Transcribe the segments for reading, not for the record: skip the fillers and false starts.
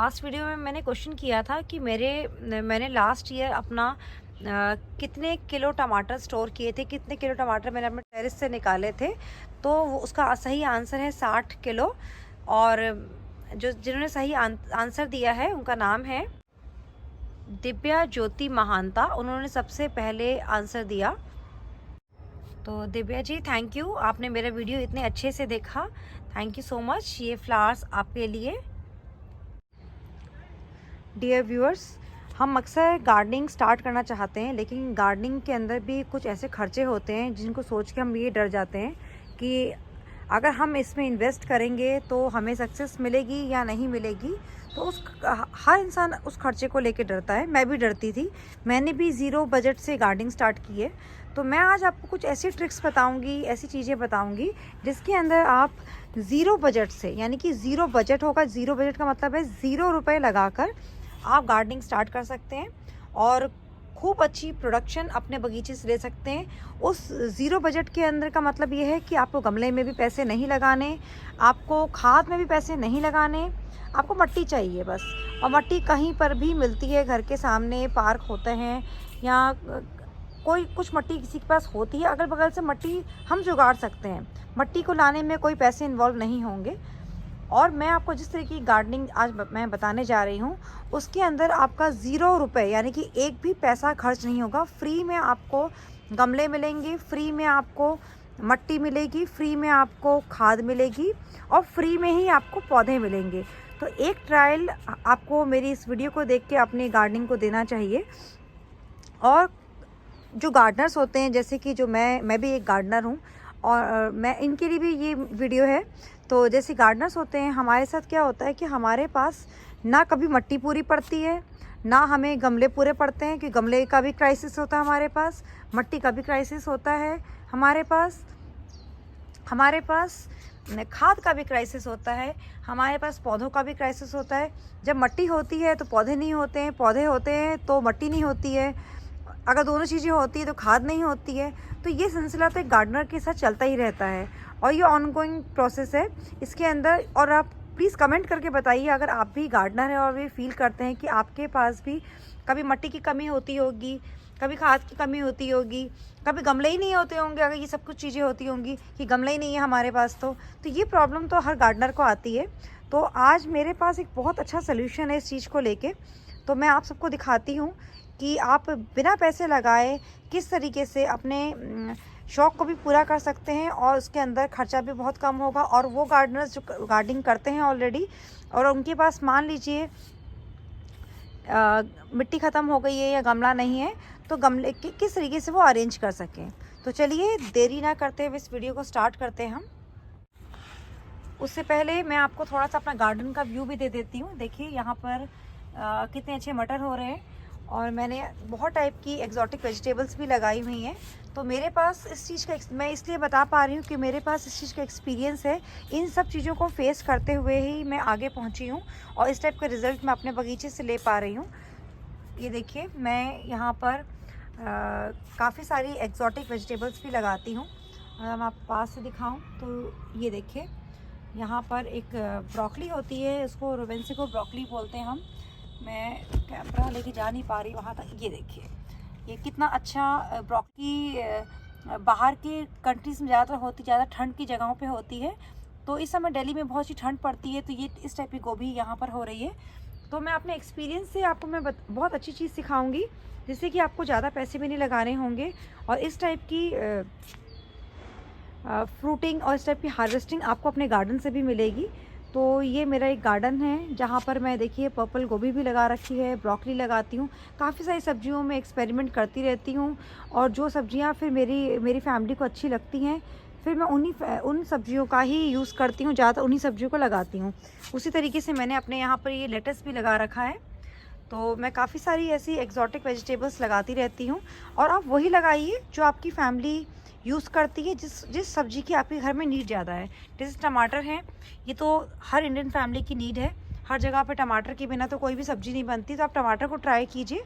Last video में मैंने question किया था कि मैंने लास्ट ईयर अपना कितने किलो टमाटर स्टोर किए थे, कितने किलो टमाटर मैंने अपने टेरेस से निकाले थे। तो उसका सही आंसर है 60 किलो। और जिन्होंने सही आंसर दिया है उनका नाम है दिव्या ज्योति महांता। उन्होंने सबसे पहले आंसर दिया। तो दिव्या जी, थैंक यू, आपने मेरा वीडियो इतने अच्छे से देखा। Thank you so much. ये फ्लावर्स आपके लिए। डियर व्यूअर्स, हम अक्सर गार्डनिंग स्टार्ट करना चाहते हैं, लेकिन गार्डनिंग के अंदर भी कुछ ऐसे खर्चे होते हैं जिनको सोच के हम ये डर जाते हैं कि अगर हम इसमें इन्वेस्ट करेंगे तो हमें सक्सेस मिलेगी या नहीं मिलेगी। तो हर इंसान उस खर्चे को लेके डरता है। मैं भी डरती थी। मैंने भी ज़ीरो बजट से गार्डनिंग स्टार्ट की है। तो मैं आज आपको कुछ ऐसी ट्रिक्स बताऊंगी, ऐसी चीज़ें बताऊंगी जिसके अंदर आप ज़ीरो बजट से, यानी कि ज़ीरो बजट होगा, ज़ीरो बजट का मतलब है ₹0 लगाकर आप गार्डनिंग स्टार्ट कर सकते हैं और खूब अच्छी प्रोडक्शन अपने बगीचे से ले सकते हैं। उस ज़ीरो बजट के अंदर का मतलब ये है कि आपको गमले में भी पैसे नहीं लगाने, आपको खाद में भी पैसे नहीं लगाने, आपको मट्टी चाहिए बस। और मट्टी कहीं पर भी मिलती है, घर के सामने पार्क होते हैं या कोई कुछ मट्टी किसी के पास होती है, अगल बगल से मट्टी हम जुगाड़ सकते हैं। मट्टी को लाने में कोई पैसे इन्वॉल्व नहीं होंगे। और मैं आपको जिस तरह की गार्डनिंग आज मैं बताने जा रही हूँ उसके अंदर आपका ₹0 यानी कि एक भी पैसा खर्च नहीं होगा। फ्री में आपको गमले मिलेंगे, फ्री में आपको मट्टी मिलेगी, फ्री में आपको खाद मिलेगी और फ्री में ही आपको पौधे मिलेंगे। तो एक ट्रायल आपको मेरी इस वीडियो को देख के अपनी गार्डनिंग को देना चाहिए। और जो गार्डनर्स होते हैं, जैसे कि जो मैं भी एक गार्डनर हूँ और मैं इनके लिए भी ये वीडियो है। तो जैसे गार्डनर्स होते हैं, हमारे साथ क्या होता है कि हमारे पास ना कभी मट्टी पूरी पड़ती है, ना हमें गमले पूरे पड़ते हैं, कि गमले का भी क्राइसिस होता है हमारे पास, मट्टी का भी क्राइसिस होता है हमारे पास खाद का भी क्राइसिस होता है, हमारे पास पौधों का भी क्राइसिस होता है। जब मट्टी होती है तो पौधे नहीं होते हैं, पौधे होते हैं तो मट्टी नहीं होती है, अगर दोनों चीज़ें होती है तो खाद नहीं होती है। तो ये सिलसिला तो एक गार्डनर के साथ चलता ही रहता है और ये ऑनगोइंग प्रोसेस है इसके अंदर। और आप प्लीज़ कमेंट करके बताइए अगर आप भी गार्डनर हैं और ये फील करते हैं कि आपके पास भी कभी मट्टी की कमी होती होगी, कभी खाद की कमी होती होगी, कभी गमले ही नहीं होते होंगे। अगर ये सब कुछ चीज़ें होती होंगी कि गमले ही नहीं है हमारे पास, तो ये प्रॉब्लम तो हर गार्डनर को आती है। तो आज मेरे पास एक बहुत अच्छा सोल्यूशन है इस चीज़ को लेके। तो मैं आप सबको दिखाती हूँ कि आप बिना पैसे लगाए किस तरीके से अपने शौक़ को भी पूरा कर सकते हैं और उसके अंदर खर्चा भी बहुत कम होगा। और वो गार्डनर्स जो गार्डनिंग करते हैं ऑलरेडी और उनके पास मान लीजिए मिट्टी ख़त्म हो गई है या गमला नहीं है, तो गमले किस तरीके से वो अरेंज कर सकें। तो चलिए देरी ना करते हुए इस वीडियो को स्टार्ट करते हैं हम। उससे पहले मैं आपको थोड़ा सा अपना गार्डन का व्यू भी दे देती हूँ। देखिए यहाँ पर कितने अच्छे मटर हो रहे हैं और मैंने बहुत टाइप की एक्जॉटिक वेजिटेबल्स भी लगाई हुई हैं। तो मेरे पास इस चीज़ का मैं इसलिए बता पा रही हूँ कि मेरे पास इस चीज़ का एक्सपीरियंस है। इन सब चीज़ों को फेस करते हुए ही मैं आगे पहुँची हूँ और इस टाइप का रिज़ल्ट मैं अपने बगीचे से ले पा रही हूँ। ये देखिए, मैं यहाँ पर काफ़ी सारी एक्जॉटिक वेजिटेबल्स भी लगाती हूँ। अगर मैं आपको पास से दिखाऊँ तो ये देखिए, यहाँ पर एक ब्रोकली होती है, उसको रोवेंसिको ब्रोकली बोलते हैं हम। मैं कैमरा लेके जा नहीं पा रही वहाँ तक। ये देखिए, ये कितना अच्छा ब्रोकली बाहर के कंट्रीज़ में ज़्यादातर होती, ज़्यादा ठंड की जगहों पे होती है। तो इस समय दिल्ली में बहुत सी ठंड पड़ती है, तो ये इस टाइप की गोभी यहाँ पर हो रही है। तो मैं अपने एक्सपीरियंस से आपको मैं बहुत अच्छी चीज़ सिखाऊंगी जिससे कि आपको ज़्यादा पैसे भी नहीं लगाने होंगे और इस टाइप की फ्रूटिंग और इस टाइप की हार्वेस्टिंग आपको अपने गार्डन से भी मिलेगी। तो ये मेरा एक गार्डन है जहाँ पर मैं देखिए पर्पल गोभी भी लगा रखी है, ब्रोकली लगाती हूँ, काफ़ी सारी सब्जियों में एक्सपेरिमेंट करती रहती हूँ। और जो सब्जियाँ फिर मेरी फैमिली को अच्छी लगती हैं, फिर मैं उन सब्जियों का ही यूज़ करती हूँ, ज़्यादातर उन्हीं सब्जियों को लगाती हूँ। उसी तरीके से मैंने अपने यहाँ पर ये लेटस भी लगा रखा है। तो मैं काफ़ी सारी ऐसी एक्जॉटिक वेजिटेबल्स लगाती रहती हूँ और आप वही लगाइए जो आपकी फैमिली यूज़ करती है, जिस सब्ज़ी की आपके घर में नीड ज़्यादा है। जैसे टमाटर है, ये तो हर इंडियन फैमिली की नीड है। हर जगह पे टमाटर के बिना तो कोई भी सब्ज़ी नहीं बनती। तो आप टमाटर को ट्राई कीजिए।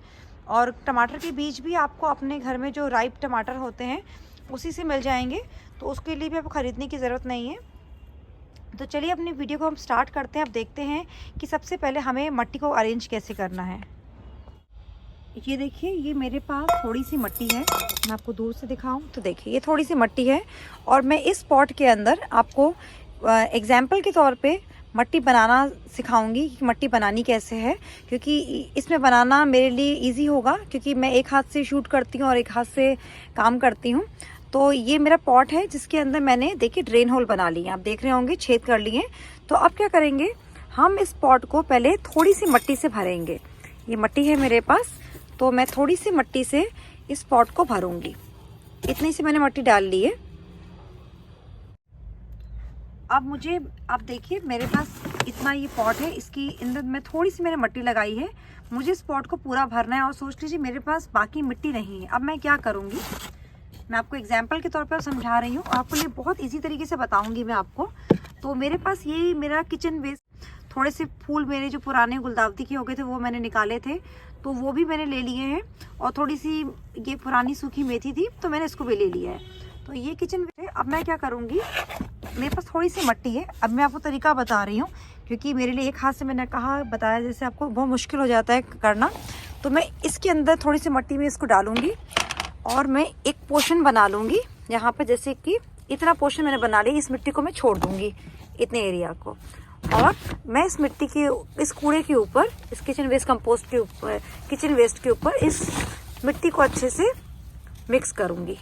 और टमाटर के बीज भी आपको अपने घर में जो राइप टमाटर होते हैं उसी से मिल जाएंगे, तो उसके लिए भी आपको ख़रीदने की ज़रूरत नहीं है। तो चलिए अपनी वीडियो को हम स्टार्ट करते हैं। अब देखते हैं कि सबसे पहले हमें मिट्टी को अरेंज कैसे करना है। ये देखिए, ये मेरे पास थोड़ी सी मिट्टी है, मैं आपको दूर से दिखाऊं तो देखिए ये थोड़ी सी मिट्टी है, और मैं इस पॉट के अंदर आपको एग्जाम्पल के तौर पे मिट्टी बनाना सिखाऊंगी कि मिट्टी बनानी कैसे है, क्योंकि इसमें बनाना मेरे लिए इजी होगा, क्योंकि मैं एक हाथ से शूट करती हूँ और एक हाथ से काम करती हूँ। तो ये मेरा पॉट है जिसके अंदर मैंने देखिए ड्रेन होल बना लिए, आप देख रहे होंगे छेद कर लिए। तो अब क्या करेंगे, हम इस पॉट को पहले थोड़ी सी मिट्टी से भरेंगे। ये मिट्टी है मेरे पास, तो मैं थोड़ी सी मिट्टी से इस पॉट को भरूंगी। इतनी सी मैंने मिट्टी डाल ली है। अब देखिए मेरे पास इतना ये पॉट है, इसकी अंदर मैं थोड़ी सी मैंने मिट्टी लगाई है। मुझे इस पॉट को पूरा भरना है, और सोच लीजिए मेरे पास बाकी मिट्टी नहीं है। अब मैं क्या करूँगी, मैं आपको एग्जाम्पल के तौर पर समझा रही हूँ, आपको ये बहुत इजी तरीके से बताऊँगी मैं आपको। तो मेरे पास ये मेरा किचन वेस्ट, थोड़े से फूल मेरे जो पुराने गुलदावती के हो गए थे वो मैंने निकाले थे, तो वो भी मैंने ले लिए हैं। और थोड़ी सी ये पुरानी सूखी मेथी थी, तो मैंने इसको भी ले लिया है। तो ये किचन वेस्ट है। अब मैं क्या करूँगी, मेरे पास थोड़ी सी मिट्टी है। अब मैं आपको तरीका बता रही हूँ, क्योंकि मेरे लिए एक हाथ से मैंने बताया जैसे आपको बहुत मुश्किल हो जाता है करना। तो मैं इसके अंदर थोड़ी सी मिट्टी में इसको डालूँगी, और मैं एक पोर्शन बना लूँगी यहाँ पर, जैसे कि इतना पोर्शन मैंने बना लिया। इस मिट्टी को मैं छोड़ दूँगी, इतने एरिया को, और मैं इस मिट्टी के, इस कूड़े के ऊपर, इस किचन वेस्ट कंपोस्ट के ऊपर, किचन वेस्ट के ऊपर इस मिट्टी को अच्छे से मिक्स करूँगी।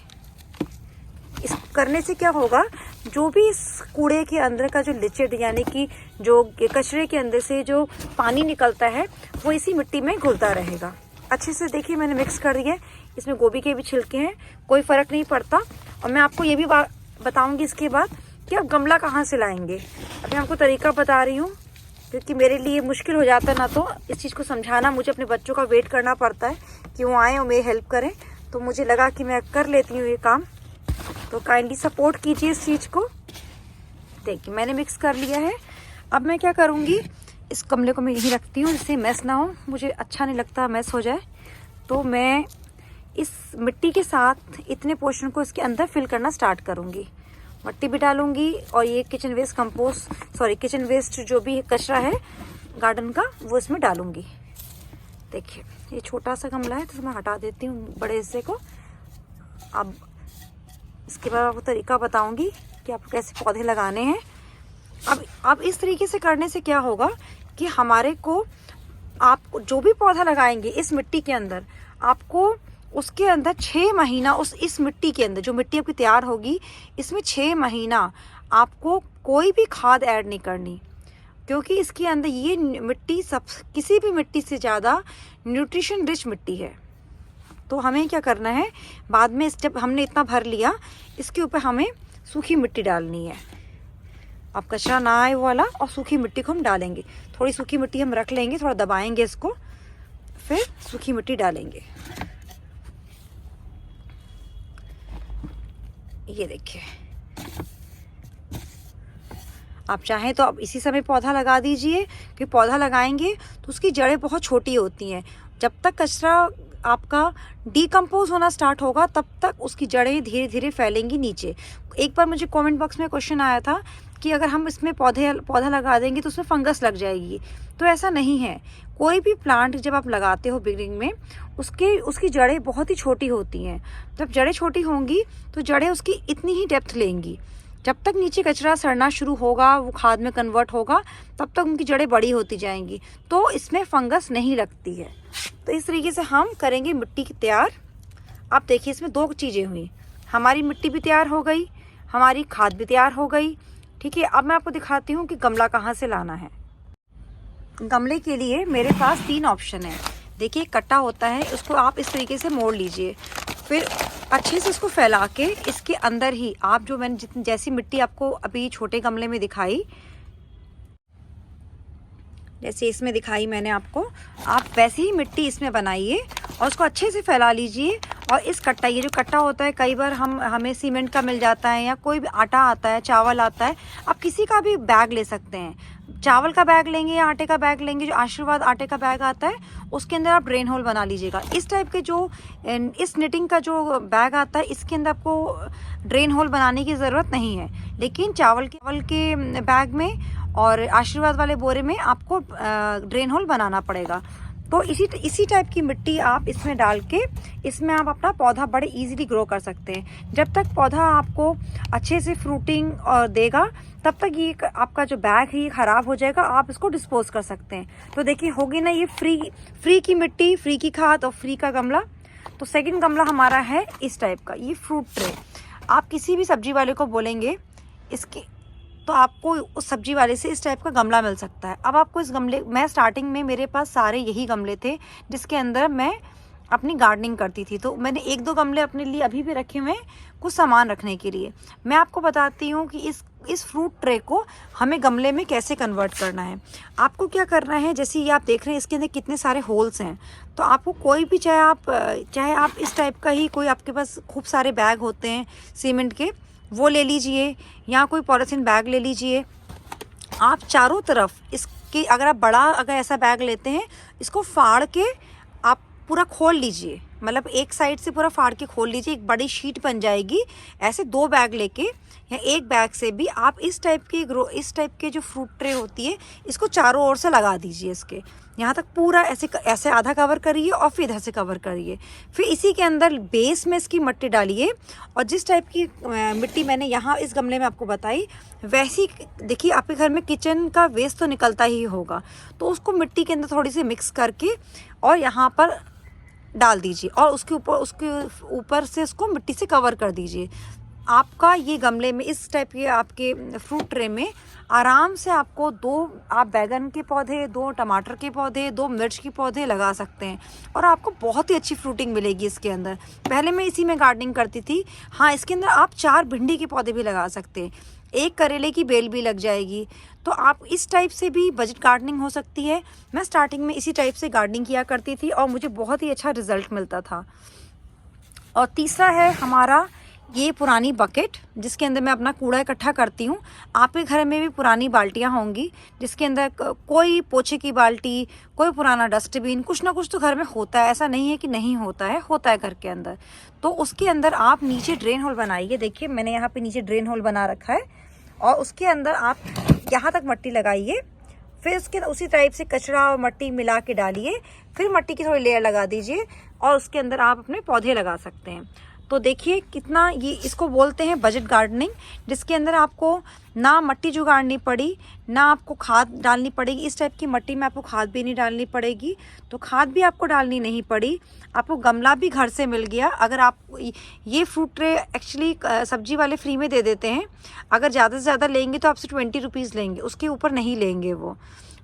इस करने से क्या होगा, जो भी इस कूड़े के अंदर का जो लिचिड, यानी कि जो कचरे के अंदर से जो पानी निकलता है, वो इसी मिट्टी में घुलता रहेगा। अच्छे से देखिए मैंने मिक्स कर दिया है। इसमें गोभी के भी छिलके हैं, कोई फ़र्क नहीं पड़ता। और मैं आपको ये भी बताऊंगी इसके बाद कि आप गमला कहाँ से लाएंगे। अभी मैं आपको तरीका बता रही हूँ, क्योंकि मेरे लिए मुश्किल हो जाता है ना, तो इस चीज़ को समझाना, मुझे अपने बच्चों का वेट करना पड़ता है कि वो आएँ और मेरी हेल्प करें। तो मुझे लगा कि मैं कर लेती हूँ ये काम, तो काइंडली सपोर्ट कीजिए इस चीज़ को। देखिए मैंने मिक्स कर लिया है। अब मैं क्या करूँगी, इस गमले को मैं यहीं रखती हूँ जिससे मैस ना हो, मुझे अच्छा नहीं लगता मैस हो जाए। तो मैं इस मिट्टी के साथ इतने पोर्शन को इसके अंदर फिल करना स्टार्ट करूँगी। मिट्टी भी डालूँगी, और ये किचन वेस्ट जो भी कचरा है गार्डन का, वो इसमें डालूँगी। देखिए ये छोटा सा गमला है, तो मैं हटा देती हूँ बड़े हिस्से को। अब इसके बाद आपको तरीका बताऊंगी कि आपको कैसे पौधे लगाने हैं। अब इस तरीके से करने से क्या होगा कि हमारे को, आप जो भी पौधा लगाएंगे इस मिट्टी के अंदर, आपको उसके अंदर 6 महीना, इस मिट्टी के अंदर जो मिट्टी आपकी तैयार होगी, इसमें 6 महीना आपको कोई भी खाद ऐड नहीं करनी, क्योंकि इसके अंदर ये मिट्टी किसी भी मिट्टी से ज़्यादा न्यूट्रिशन रिच मिट्टी है। तो हमें क्या करना है, बाद में जब हमने इतना भर लिया, इसके ऊपर हमें सूखी मिट्टी डालनी है। अब कचरा ना आए वो वाला, और सूखी मिट्टी को हम डालेंगे। थोड़ी सूखी मिट्टी हम रख लेंगे, थोड़ा दबाएंगे इसको, फिर सूखी मिट्टी डालेंगे। ये देखिए, आप चाहें तो अब इसी समय पौधा लगा दीजिए, क्योंकि पौधा लगाएंगे तो उसकी जड़ें बहुत छोटी होती हैं। जब तक कचरा आपका डीकम्पोज होना स्टार्ट होगा, तब तक उसकी जड़ें धीरे धीरे फैलेंगी नीचे। एक बार मुझे कमेंट बॉक्स में क्वेश्चन आया था कि अगर हम इसमें पौधा लगा देंगे तो उसमें फंगस लग जाएगी। तो ऐसा नहीं है। कोई भी प्लांट जब आप लगाते हो बिगिनिंग में, उसकी जड़ें बहुत ही छोटी होती हैं। जब जड़ें छोटी होंगी तो जड़ें उसकी इतनी ही डेप्थ लेंगी। जब तक नीचे कचरा सड़ना शुरू होगा, वो खाद में कन्वर्ट होगा, तब तक उनकी जड़ें बड़ी होती जाएंगी, तो इसमें फंगस नहीं लगती है। तो इस तरीके से हम करेंगे मिट्टी की तैयार। आप देखिए इसमें 2 चीज़ें हुई, हमारी मिट्टी भी तैयार हो गई, हमारी खाद भी तैयार हो गई। ठीक है, अब मैं आपको दिखाती हूँ कि गमला कहाँ से लाना है। गमले के लिए मेरे पास 3 ऑप्शन है। देखिए कट्टा होता है, उसको आप इस तरीके से मोड़ लीजिए, फिर अच्छे से इसको फैला के इसके अंदर ही आप जो मैंने जैसी मिट्टी आपको अभी छोटे गमले में दिखाई, जैसे इसमें दिखाई मैंने आपको, आप वैसी ही मिट्टी इसमें बनाइए और उसको अच्छे से फैला लीजिए। और इस कट्टा, ये जो कट्टा होता है कई बार हमें सीमेंट का मिल जाता है या कोई भी आटा आता है, चावल आता है, आप किसी का भी बैग ले सकते हैं। चावल का बैग लेंगे या आटे का बैग लेंगे, जो आशीर्वाद आटे का बैग आता है उसके अंदर आप ड्रेन होल बना लीजिएगा। इस टाइप के जो इस निटिंग का जो बैग आता है इसके अंदर आपको ड्रेन होल बनाने की ज़रूरत नहीं है, लेकिन चावल के बैग में और आशीर्वाद वाले बोरे में आपको ड्रेन होल बनाना पड़ेगा। तो इसी टाइप की मिट्टी आप इसमें डाल के इसमें आप अपना पौधा बड़े इजीली ग्रो कर सकते हैं। जब तक पौधा आपको अच्छे से फ्रूटिंग और देगा तब तक ये आपका जो बैग है ये ख़राब हो जाएगा, आप इसको डिस्पोज कर सकते हैं। तो देखिए होगी ना ये फ्री की मिट्टी, फ्री की खाद और फ्री का गमला। तो सेकंड गमला हमारा है इस टाइप का, ये फ्रूट ट्रे। आप किसी भी सब्जी वाले को बोलेंगे इसके, तो आपको उस सब्जी वाले से इस टाइप का गमला मिल सकता है। अब आपको इस गमले, मैं स्टार्टिंग में मेरे पास सारे यही गमले थे जिसके अंदर मैं अपनी गार्डनिंग करती थी। तो मैंने 1-2 गमले अपने लिए अभी भी रखे हुए हैं कुछ सामान रखने के लिए। मैं आपको बताती हूँ कि इस फ्रूट ट्रे को हमें गमले में कैसे कन्वर्ट करना है। आपको क्या करना है, जैसे ये आप देख रहे हैं इसके अंदर कितने सारे होल्स हैं। तो आपको कोई भी, चाहे आप इस टाइप का ही कोई आपके पास खूब सारे बैग होते हैं सीमेंट के, वो ले लीजिए या कोई पॉलीथीन बैग ले लीजिए। आप चारों तरफ इसके, अगर ऐसा बैग लेते हैं, इसको फाड़ के आप पूरा खोल लीजिए, मतलब एक साइड से पूरा फाड़ के खोल लीजिए, एक बड़ी शीट बन जाएगी। ऐसे 2 बैग लेके या एक बैग से भी आप इस टाइप के जो फ्रूट ट्रे होती है इसको चारों ओर से लगा दीजिए। इसके यहाँ तक पूरा ऐसे आधा कवर करिए और फिर इधर से कवर करिए। फिर इसी के अंदर बेस में इसकी मिट्टी डालिए, और जिस टाइप की मिट्टी मैंने यहाँ इस गमले में आपको बताई वैसी, देखिए आपके घर में किचन का वेस्ट तो निकलता ही होगा, तो उसको मिट्टी के अंदर थोड़ी सी मिक्स करके और यहाँ पर डाल दीजिए और उसके ऊपर से उसको मिट्टी से कवर कर दीजिए। आपका ये गमले में इस टाइप के आपके फ्रूट ट्रे में आराम से आपको 2 आप बैगन के पौधे, 2 टमाटर के पौधे, 2 मिर्च के पौधे लगा सकते हैं और आपको बहुत ही अच्छी फ्रूटिंग मिलेगी इसके अंदर। पहले मैं इसी में गार्डनिंग करती थी। हाँ, इसके अंदर आप 4 भिंडी के पौधे भी लगा सकते हैं, 1 करेले की बेल भी लग जाएगी। तो आप इस टाइप से भी बजट गार्डनिंग हो सकती है। मैं स्टार्टिंग में इसी टाइप से गार्डनिंग किया करती थी और मुझे बहुत ही अच्छा रिजल्ट मिलता था। और तीसरा है हमारा ये पुरानी बकेट, जिसके अंदर मैं अपना कूड़ा इकट्ठा करती हूँ। आपके घर में भी पुरानी बाल्टियाँ होंगी जिसके अंदर कोई पोछे की बाल्टी, कोई पुराना डस्टबिन, कुछ ना कुछ तो घर में होता है, ऐसा नहीं है कि नहीं होता है घर के अंदर। तो उसके अंदर आप नीचे ड्रेन होल बनाइए। देखिए मैंने यहाँ पे नीचे ड्रेन होल बना रखा है और उसके अंदर आप यहाँ तक मिट्टी लगाइए, फिर उसके उसी टाइप से कचरा और मट्टी मिला के डालिए, फिर मिट्टी की थोड़ी लेयर लगा दीजिए और उसके अंदर आप अपने पौधे लगा सकते हैं। तो देखिए कितना, ये इसको बोलते हैं बजट गार्डनिंग, जिसके अंदर आपको ना मिट्टी जुगाड़नी पड़ी, ना आपको खाद डालनी पड़ेगी। इस टाइप की मिट्टी में आपको खाद भी नहीं डालनी पड़ेगी, तो खाद भी आपको डालनी नहीं पड़ी। आपको गमला भी घर से मिल गया। अगर आप ये फ्रूट ट्रे एक्चुअली सब्जी वाले फ्री में दे देते हैं, अगर ज़्यादा से ज़्यादा लेंगे तो आपसे 20 रुपीज़ लेंगे, उसके ऊपर नहीं लेंगे वो।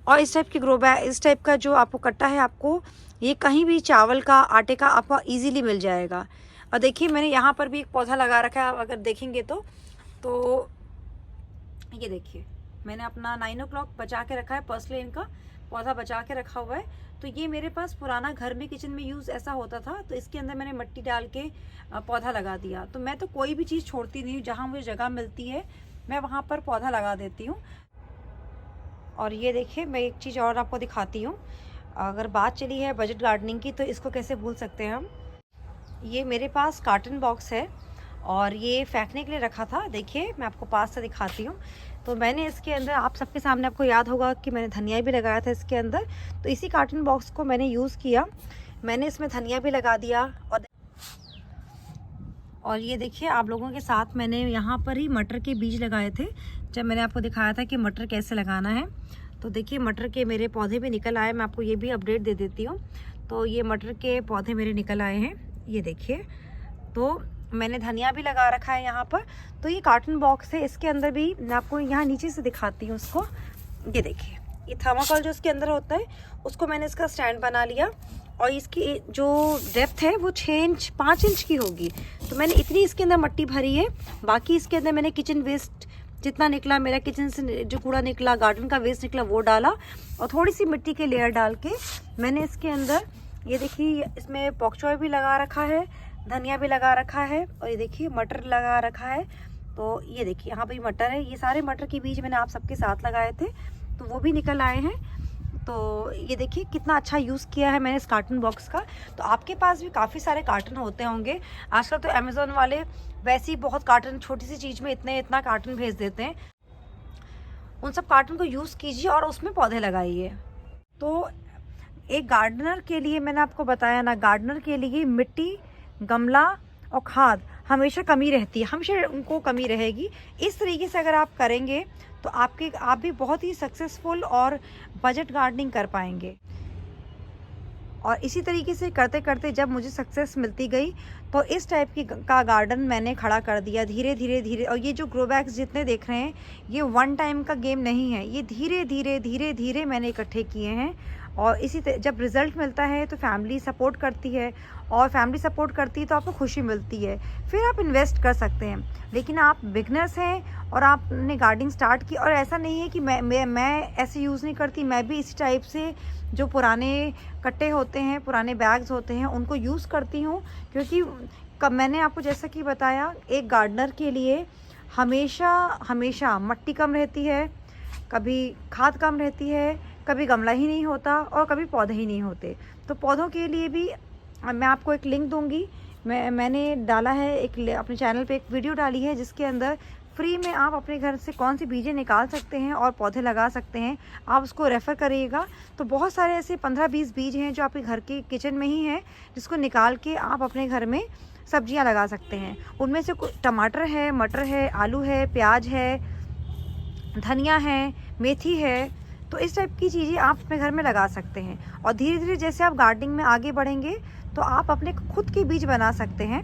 और इस टाइप की ग्रो बैग, इस टाइप का जो आपको कट्टा है, आपको ये कहीं भी चावल का, आटे का आपको ईजीली मिल जाएगा। और देखिए मैंने यहाँ पर भी एक पौधा लगा रखा है, अगर देखेंगे तो ये देखिए मैंने अपना 9 o'clock बचा के रखा है, पर्सलेन का पौधा बचा के रखा हुआ है। तो ये मेरे पास पुराना घर में किचन में यूज़ ऐसा होता था, तो इसके अंदर मैंने मिट्टी डाल के पौधा लगा दिया। तो मैं तो कोई भी चीज़ छोड़ती नहीं हूँ, जहाँ मुझे जगह मिलती है मैं वहाँ पर पौधा लगा देती हूँ। और ये देखिए मैं एक चीज़ और आपको दिखाती हूँ। अगर बात चली है बजट गार्डनिंग की, तो इसको कैसे भूल सकते हैं हम। ये मेरे पास कार्टन बॉक्स है और ये फेंकने के लिए रखा था। देखिए मैं आपको पास से दिखाती हूँ। तो मैंने इसके अंदर, आप सबके सामने आपको याद होगा कि मैंने धनिया भी लगाया था इसके अंदर, तो इसी कार्टन बॉक्स को मैंने यूज़ किया। मैंने इसमें धनिया भी लगा दिया। और ये देखिए आप लोगों के साथ मैंने यहाँ पर ही मटर के बीज लगाए थे, जब मैंने आपको दिखाया था कि मटर कैसे लगाना है। तो देखिए मटर के मेरे पौधे भी निकल आए। मैं आपको ये भी अपडेट दे देती हूँ। तो ये मटर के पौधे मेरे निकल आए हैं, ये देखिए। तो मैंने धनिया भी लगा रखा है यहाँ पर। तो ये कार्टन बॉक्स है, इसके अंदर भी मैं आपको यहाँ नीचे से दिखाती हूँ उसको। ये देखिए ये थर्माकोल जो इसके अंदर होता है, उसको मैंने इसका स्टैंड बना लिया और इसकी जो डेप्थ है वो 5 इंच की होगी। तो मैंने इतनी इसके अंदर मिट्टी भरी है। बाकी इसके अंदर मैंने किचन वेस्ट जितना निकला, मेरा किचन से जो कूड़ा निकला, गार्डन का वेस्ट निकला, वो डाला और थोड़ी सी मिट्टी के लेयर डाल के मैंने इसके अंदर, ये देखिए इसमें पॉक चॉय भी लगा रखा है, धनिया भी लगा रखा है और ये देखिए मटर लगा रखा है। तो ये देखिए यहाँ पे मटर है, ये सारे मटर के बीज मैंने आप सबके साथ लगाए थे तो वो भी निकल आए हैं। तो ये देखिए कितना अच्छा यूज़ किया है मैंने इस कार्टन बॉक्स का। तो आपके पास भी काफ़ी सारे कार्टन होते होंगे। आजकल तो अमेज़ोन वाले वैसे ही बहुत कार्टन, छोटी सी चीज़ में इतना कार्टन भेज देते हैं। उन सब कार्टन को यूज़ कीजिए और उसमें पौधे लगाइए। तो एक गार्डनर के लिए मैंने आपको बताया ना, गार्डनर के लिए मिट्टी, गमला और खाद हमेशा कमी रहती है, हमेशा उनको कमी रहेगी। इस तरीके से अगर आप करेंगे तो आप भी बहुत ही सक्सेसफुल और बजट गार्डनिंग कर पाएंगे। और इसी तरीके से करते करते जब मुझे सक्सेस मिलती गई तो इस टाइप का गार्डन मैंने खड़ा कर दिया धीरे धीरे। और ये जो ग्रो बैग्स जितने देख रहे हैं, ये वन टाइम का गेम नहीं है, ये धीरे धीरे मैंने इकट्ठे किए हैं। और जब रिज़ल्ट मिलता है तो फैमिली सपोर्ट करती है, और फैमिली सपोर्ट करती है तो आपको खुशी मिलती है, फिर आप इन्वेस्ट कर सकते हैं। लेकिन आप बिगनर्स हैं और आपने गार्डनिंग स्टार्ट की, और ऐसा नहीं है कि मैं ऐसे यूज़ नहीं करती, मैं भी इसी टाइप से जो पुराने कट्टे होते हैं, पुराने बैग्स होते हैं, उनको यूज़ करती हूँ। क्योंकि मैंने आपको जैसा कि बताया, एक गार्डनर के लिए हमेशा मट्टी कम रहती है, कभी खाद कम रहती है, कभी गमला ही नहीं होता और कभी पौधे ही नहीं होते। तो पौधों के लिए भी मैं आपको एक लिंक दूंगी। मैंने डाला है अपने चैनल पे एक वीडियो डाली है जिसके अंदर फ्री में आप अपने घर से कौन सी बीजें निकाल सकते हैं और पौधे लगा सकते हैं, आप उसको रेफ़र करिएगा। तो बहुत सारे ऐसे 15-20 बीज हैं जो आपके घर के किचन में ही हैं, जिसको निकाल के आप अपने घर में सब्जियां लगा सकते हैं। उनमें से टमाटर है, मटर है, आलू है, प्याज है, धनिया है, मेथी है। तो इस टाइप की चीज़ें आप अपने घर में लगा सकते हैं। और धीरे धीरे जैसे आप गार्डनिंग में आगे बढ़ेंगे तो आप अपने खुद के बीज बना सकते हैं।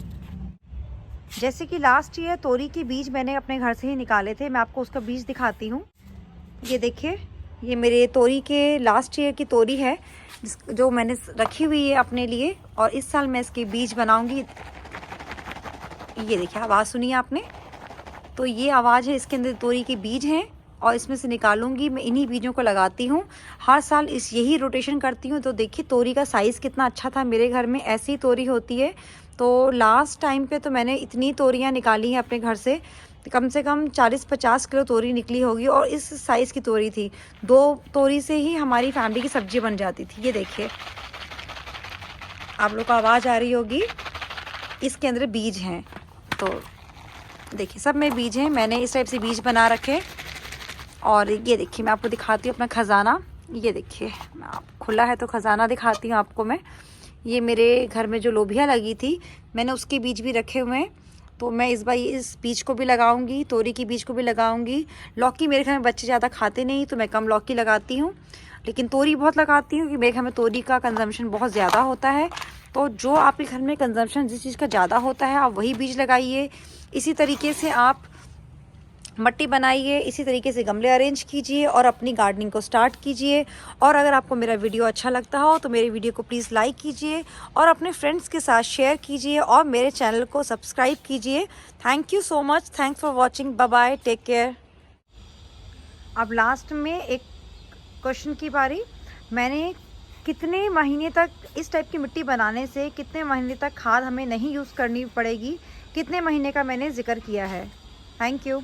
जैसे कि लास्ट ईयर तोरी के बीज मैंने अपने घर से ही निकाले थे, मैं आपको उसका बीज दिखाती हूँ। ये देखिए, ये मेरे तोरी के लास्ट ईयर की तोरी है जो मैंने रखी हुई है अपने लिए, और इस साल मैं इसके बीज बनाऊंगी। ये देखिए, आवाज़ सुनिए आपने, तो ये आवाज़ है, इसके अंदर तोरी के बीज हैं और इसमें से निकालूंगी। मैं इन्हीं बीजों को लगाती हूँ, हर साल यही रोटेशन करती हूँ। तो देखिए तोरी का साइज़ कितना अच्छा था मेरे घर में, ऐसी तोरी होती है। तो लास्ट टाइम पे तो मैंने इतनी तोरियाँ निकाली हैं अपने घर से, कम 40-50 किलो तोरी निकली होगी, और इस साइज़ की तोरी थी। 2 तोरी से ही हमारी फैमिली की सब्जी बन जाती थी। ये देखिए, आप लोग को आवाज़ आ रही होगी, इसके अंदर बीज हैं। तो देखिए, सब में बीज हैं, मैंने इस टाइप से बीज बना रखे। और ये देखिए, मैं आपको दिखाती हूँ अपना ख़जाना। ये देखिए, आप खुला है तो ख़जाना दिखाती हूँ आपको मैं। ये मेरे घर में जो लोबिया लगी थी, मैंने उसके बीज भी रखे हुए हैं। तो मैं इस बार इस बीज को भी लगाऊंगी, तोरी की बीज को भी लगाऊंगी। लौकी मेरे घर में बच्चे ज़्यादा खाते नहीं, तो मैं कम लौकी लगाती हूँ, लेकिन तोरी बहुत लगाती हूँ, क्योंकि मेरे घर में तोरी का कंजम्पशन बहुत ज़्यादा होता है। तो जो आपके घर में कंजम्पशन जिस चीज़ का ज़्यादा होता है, आप वही बीज लगाइए। इसी तरीके से आप मट्टी बनाइए, इसी तरीके से गमले अरेंज कीजिए और अपनी गार्डनिंग को स्टार्ट कीजिए। और अगर आपको मेरा वीडियो अच्छा लगता हो तो मेरे वीडियो को प्लीज़ लाइक कीजिए और अपने फ्रेंड्स के साथ शेयर कीजिए और मेरे चैनल को सब्सक्राइब कीजिए। Thank you so much, thanks for watching, bye bye, take care. अब लास्ट में एक क्वेश्चन की बारी। मैंने कितने महीने तक इस टाइप की मिट्टी बनाने से कितने महीने तक खाद हमें नहीं यूज़ करनी पड़ेगी, कितने महीने का मैंने जिक्र किया है। Thank you.